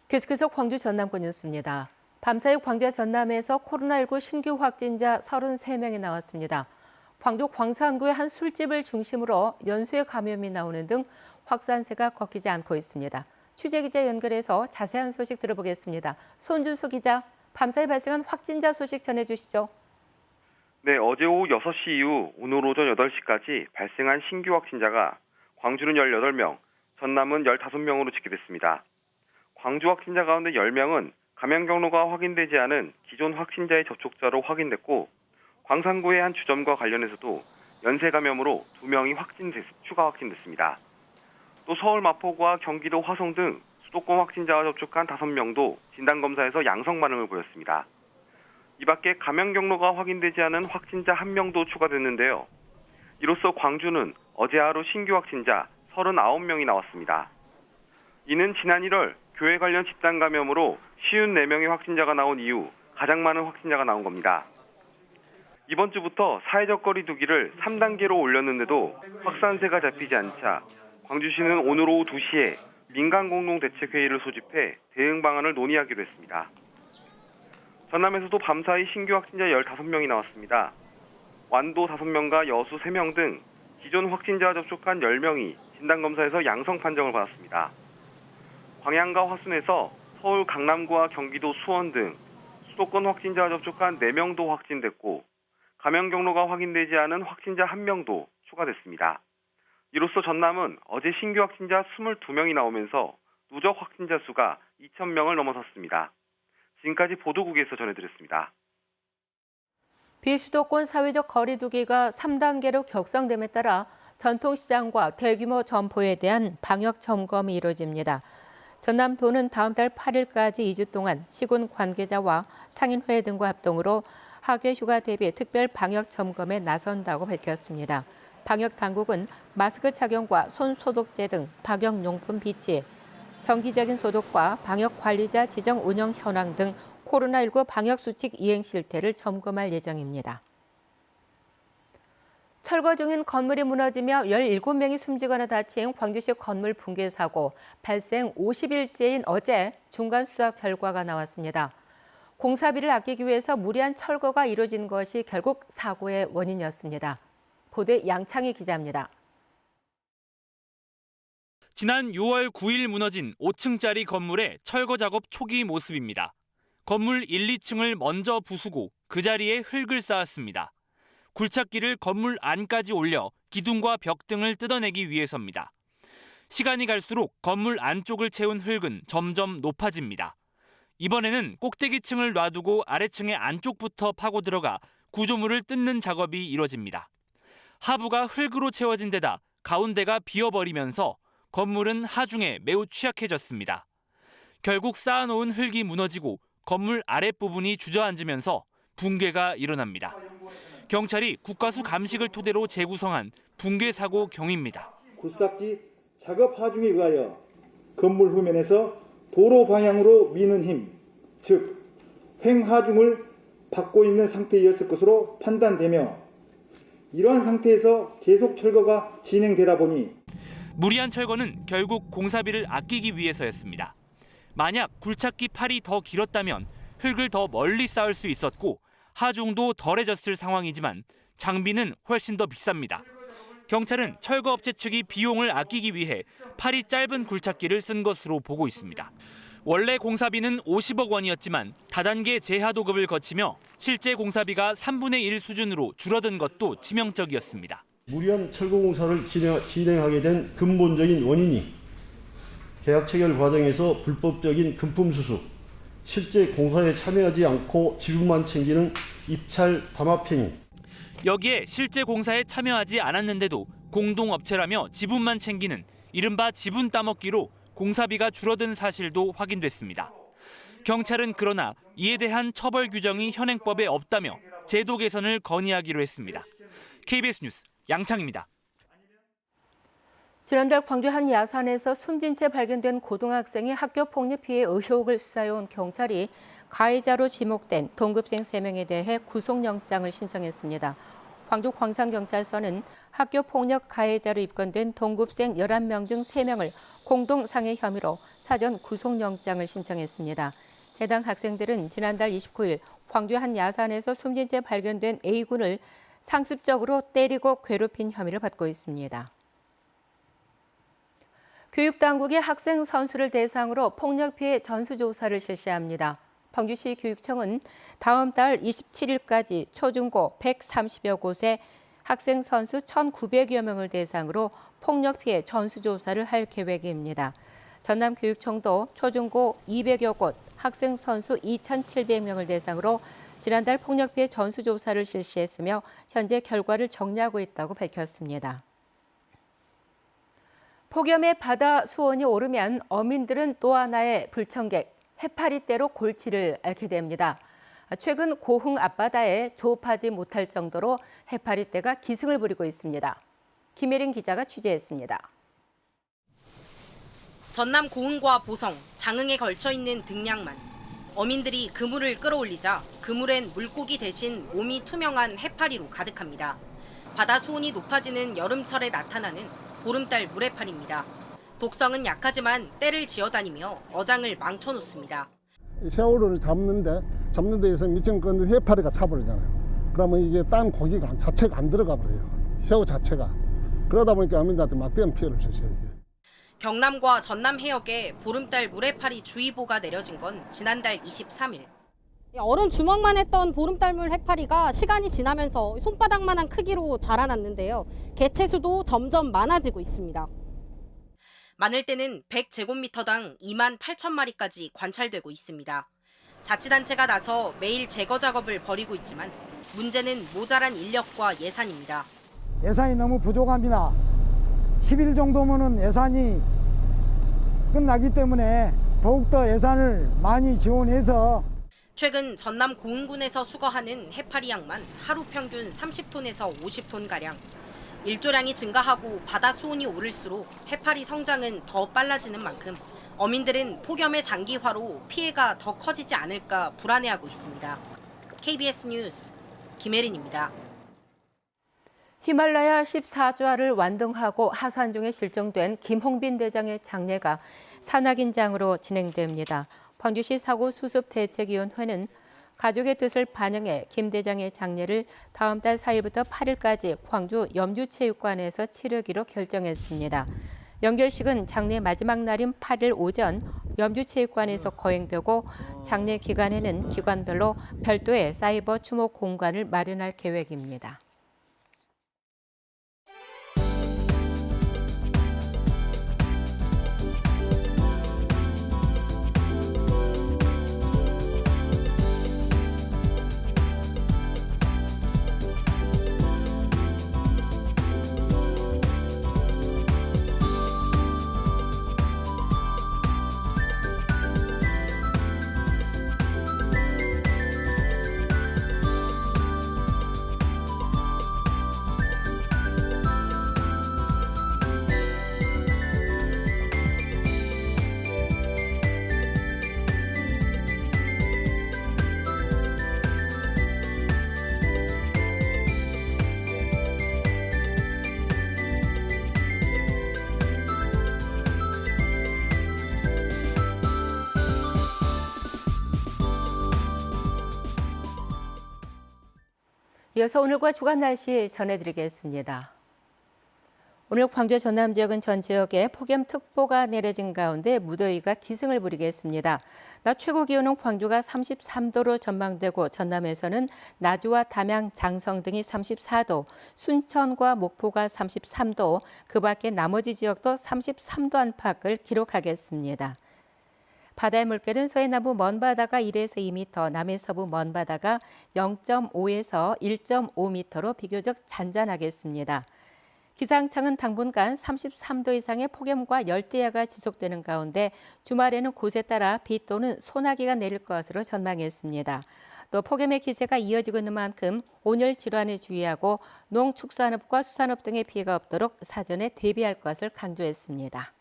계속해서 광주 전남권 뉴스입니다. 밤사이 광주 전남에서 코로나19 신규 확진자 33명이 나왔습니다. 광주 광산구의 한 술집을 중심으로 연쇄 감염이 나오는 등 확산세가 꺾이지 않고 있습니다. 취재기자 연결해서 자세한 소식 들어보겠습니다. 손준수 기자, 밤사이 발생한 확진자 소식 전해주시죠. 네, 어제 오후 6시 이후 오늘 오전 8시까지 발생한 신규 확진자가 광주는 18명, 전남은 15명으로 집계됐습니다. 광주 확진자 가운데 10명은 감염 경로가 확인되지 않은 기존 확진자의 접촉자로 확인됐고, 광산구의 한 주점과 관련해서도 연쇄 감염으로 2명이 추가 확진됐습니다. 또 서울 마포구와 경기도 화성 등 수도권 확진자와 접촉한 5명도 진단검사에서 양성 반응을 보였습니다. 이 밖에 감염 경로가 확인되지 않은 확진자 1명도 추가됐는데요. 이로써 광주는 어제 하루 신규 확진자 39명이 나왔습니다. 이는 지난 1월 교회 관련 집단 감염으로 54명의 확진자가 나온 이후 가장 많은 확진자가 나온 겁니다. 이번 주부터 사회적 거리 두기를 3단계로 올렸는데도 확산세가 잡히지 않자 광주시는 오늘 오후 2시에 민간공동대책회의를 소집해 대응 방안을 논의하기로 했습니다. 전남에서도 밤사이 신규 확진자 15명이 나왔습니다. 완도 5명과 여수 3명 등 기존 확진자와 접촉한 10명이 진단검사에서 양성 판정을 받았습니다. 광양과 화순에서 서울 강남구와 경기도 수원 등 수도권 확진자와 접촉한 4명도 확진됐고, 감염 경로가 확인되지 않은 확진자 1명도 추가됐습니다. 이로써 전남은 어제 신규 확진자 22명이 나오면서 누적 확진자 수가 2,000명을 넘어섰습니다. 지금까지 보도국에서 전해드렸습니다. 비수도권 사회적 거리 두기가 3단계로 격상됨에 따라 전통시장과 대규모 점포에 대한 방역 점검이 이루어집니다. 전남도는 다음 달 8일까지 2주 동안 시군 관계자와 상인회 등과 합동으로 하계 휴가 대비 특별 방역 점검에 나선다고 밝혔습니다. 방역 당국은 마스크 착용과 손 소독제 등 방역용품 비치, 정기적인 소독과 방역 관리자 지정 운영 현황 등 코로나19 방역 수칙 이행 실태를 점검할 예정입니다. 철거 중인 건물이 무너지며 17명이 숨지거나 다친 광주시 건물 붕괴 사고 발생 50일째인 어제 중간 수사 결과가 나왔습니다. 공사비를 아끼기 위해서 무리한 철거가 이루어진 것이 결국 사고의 원인이었습니다. 보도에 양창희 기자입니다. 지난 6월 9일 무너진 5층짜리 건물의 철거 작업 초기 모습입니다. 건물 1, 2층을 먼저 부수고 그 자리에 흙을 쌓았습니다. 굴착기를 건물 안까지 올려 기둥과 벽 등을 뜯어내기 위해서입니다. 시간이 갈수록 건물 안쪽을 채운 흙은 점점 높아집니다. 이번에는 꼭대기층을 놔두고 아래층의 안쪽부터 파고 들어가 구조물을 뜯는 작업이 이뤄집니다. 하부가 흙으로 채워진 데다 가운데가 비어버리면서 건물은 하중에 매우 취약해졌습니다. 결국 쌓아놓은 흙이 무너지고 건물 아랫부분이 주저앉으면서 붕괴가 일어납니다. 경찰이 국가수 감식을 토대로 재구성한 붕괴 사고 경위입니다. 굴삭기 작업 하중에 의하여 건물 후면에서 도로 방향으로 미는 힘, 즉 횡하중을 받고 있는 상태였을 것으로 판단되며, 이러한 상태에서 계속 철거가 진행되다 보니 무리한 철거는 결국 공사비를 아끼기 위해서였습니다. 만약 굴착기 팔이 더 길었다면 흙을 더 멀리 쌓을 수 있었고 하중도 덜해졌을 상황이지만 장비는 훨씬 더 비쌉니다. 경찰은 철거업체 측이 비용을 아끼기 위해 팔이 짧은 굴착기를 쓴 것으로 보고 있습니다. 원래 공사비는 50억 원이었지만 다단계 재하도급을 거치며 실제 공사비가 3분의 1 수준으로 줄어든 것도 치명적이었습니다. 무리한 철거 공사를 진행하게 된 근본적인 원인이 계약 체결 과정에서 불법적인 금품 수수, 실제 공사에 참여하지 않고 지분만 챙기는 입찰 담합행위. 여기에 실제 공사에 참여하지 않았는데도 공동업체라며 지분만 챙기는 이른바 지분 따먹기로 공사비가 줄어든 사실도 확인됐습니다. 경찰은 그러나 이에 대한 처벌 규정이 현행법에 없다며 제도 개선을 건의하기로 했습니다. KBS 뉴스 양창입니다. 지난달 광주 한 야산에서 숨진 채 발견된 고등학생이 학교 폭력 피해 의혹을 수사해온 경찰이 가해자로 지목된 동급생 3명에 대해 구속영장을 신청했습니다. 광주 광산경찰서는 학교 폭력 가해자로 입건된 동급생 11명 중 3명을 공동상해 혐의로 사전 구속영장을 신청했습니다. 해당 학생들은 지난달 29일 광주 한 야산에서 숨진 채 발견된 A군을 상습적으로 때리고 괴롭힌 혐의를 받고 있습니다. 교육당국이 학생 선수를 대상으로 폭력 피해 전수조사를 실시합니다. 광주시 교육청은 다음 달 27일까지 초중고 130여 곳에 학생 선수 1,900여 명을 대상으로 폭력 피해 전수조사를 할 계획입니다. 전남교육청도 초중고 200여 곳 학생 선수 2,700명을 대상으로 지난달 폭력 피해 전수조사를 실시했으며 현재 결과를 정리하고 있다고 밝혔습니다. 폭염에 바다 수온이 오르면 어민들은 또 하나의 불청객, 해파리떼로 골치를 앓게 됩니다. 최근 고흥 앞바다에 조업하지 못할 정도로 해파리떼가 기승을 부리고 있습니다. 김혜린 기자가 취재했습니다. 전남 고흥과 보성, 장흥에 걸쳐 있는 등량만. 어민들이 그물을 끌어올리자 그물엔 물고기 대신 몸이 투명한 해파리로 가득합니다. 바다 수온이 높아지는 여름철에 나타나는 보름달 물해파리입니다. 독성은 약하지만 떼를 지어다니며 어장을 망쳐놓습니다. 새우를 잡는 데에서 미천 건데 해파리가 차버리잖아요. 그러면 이게 딴 고기가 자체가 안 들어가 버려요. 새우 자체가. 그러다 보니까 어민들한테 막대한 피해를 줬어요. 경남과 전남 해역에 보름달 물해파리 주의보가 내려진 건 지난달 23일. 어른 주먹만 했던 보름달물 해파리가 시간이 지나면서 손바닥만한 크기로 자라났는데요. 개체수도 점점 많아지고 있습니다. 많을 때는 100제곱미터당 2만 8천 마리까지 관찰되고 있습니다. 자치단체가 나서 매일 제거 작업을 벌이고 있지만 문제는 모자란 인력과 예산입니다. 예산이 너무 부족합니다. 10일 정도면은 예산이 끝나기 때문에 더욱더 예산을 많이 지원해서 최근 전남 고흥군에서 수거하는 해파리 양만 하루 평균 30톤에서 50톤가량. 일조량이 증가하고 바다 수온이 오를수록 해파리 성장은 더 빨라지는 만큼 어민들은 폭염의 장기화로 피해가 더 커지지 않을까 불안해하고 있습니다. KBS 뉴스 김혜린입니다. 히말라야 14좌를 완등하고 하산 중에 실종된 김홍빈 대장의 장례가 산악인장으로 진행됩니다. 광주시 사고수습대책위원회는 가족의 뜻을 반영해 김 대장의 장례를 다음 달 4일부터 8일까지 광주 염주체육관에서 치르기로 결정했습니다. 연결식은 장례 마지막 날인 8일 오전 염주체육관에서 거행되고 장례 기간에는 기관별로 별도의 사이버 추모 공간을 마련할 계획입니다. 이어서 오늘과 주간 날씨 전해드리겠습니다. 오늘 광주 전남 지역은 전 지역에 폭염특보가 내려진 가운데 무더위가 기승을 부리겠습니다. 낮 최고 기온은 광주가 33도로 전망되고 전남에서는 나주와 담양, 장성 등이 34도, 순천과 목포가 33도, 그 밖에 나머지 지역도 33도 안팎을 기록하겠습니다. 바다의 물결은 서해 남부 먼바다가 1에서 2m, 남해 서부 먼바다가 0.5에서 1.5m로 비교적 잔잔하겠습니다. 기상청은 당분간 33도 이상의 폭염과 열대야가 지속되는 가운데 주말에는 곳에 따라 비 또는 소나기가 내릴 것으로 전망했습니다. 또 폭염의 기세가 이어지고 있는 만큼 온열 질환에 주의하고 농축산업과 수산업 등의 피해가 없도록 사전에 대비할 것을 강조했습니다.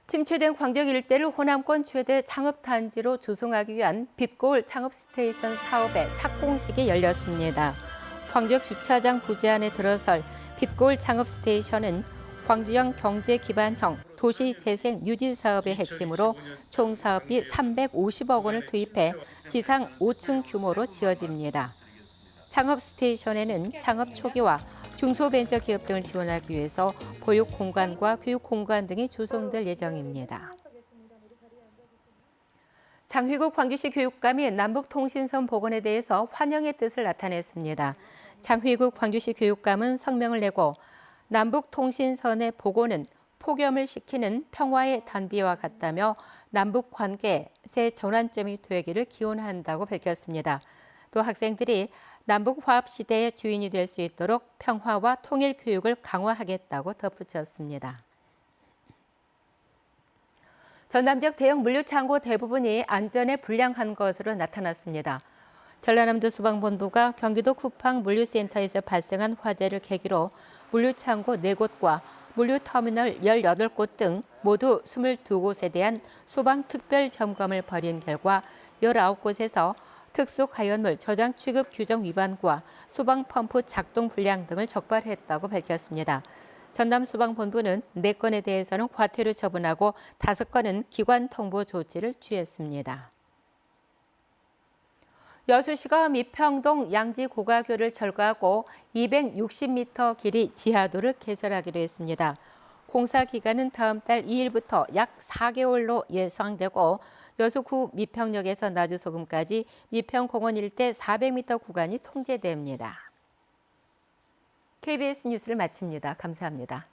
침체된 광적 일대를 호남권 최대 창업단지로 조성하기 위한 빛고울 창업스테이션 사업의 착공식이 열렸습니다. 광적 주차장 부지 안에 들어설 빛고울 창업스테이션은 광주형 경제기반형 도시재생 뉴딜 사업의 핵심으로 총 사업비 350억 원을 투입해 지상 5층 규모로 지어집니다. 창업스테이션에는 창업 초기와 중소벤처기업 등을 지원하기 위해서 보육공간과 교육공간 등이 조성될 예정입니다. 장휘국 광주시 교육감이 남북통신선 복원에 대해서 환영의 뜻을 나타냈습니다. 장휘국 광주시 교육감은 성명을 내고 남북통신선의 복원은 폭염을 식히는 평화의 단비와 같다며 남북 관계의 새 전환점이 되기를 기원한다고 밝혔습니다. 또 학생들이 남북 화합 시대의 주인이 될 수 있도록 평화와 통일 교육을 강화하겠다고 덧붙였습니다. 전남 지역 대형 물류창고 대부분이 안전에 불량한 것으로 나타났습니다. 전라남도 소방본부가 경기도 쿠팡 물류센터에서 발생한 화재를 계기로 물류창고 4곳과 물류터미널 18곳 등 모두 22곳에 대한 소방특별 점검을 벌인 결과 19곳에서 특수가연물 저장 취급 규정 위반과 소방펌프 작동 불량 등을 적발했다고 밝혔습니다. 전남소방본부는 4건에 대해서는 과태료 처분하고 5건은 기관 통보 조치를 취했습니다. 여수시가 미평동 양지고가교를 철거하고 260m 길이 지하도를 개설하기로 했습니다. 공사 기간은 다음 달 2일부터 약 4개월로 예상되고 여수구 미평역에서 나주소금까지 미평공원 일대 400m 구간이 통제됩니다. KBS 뉴스를 마칩니다. 감사합니다.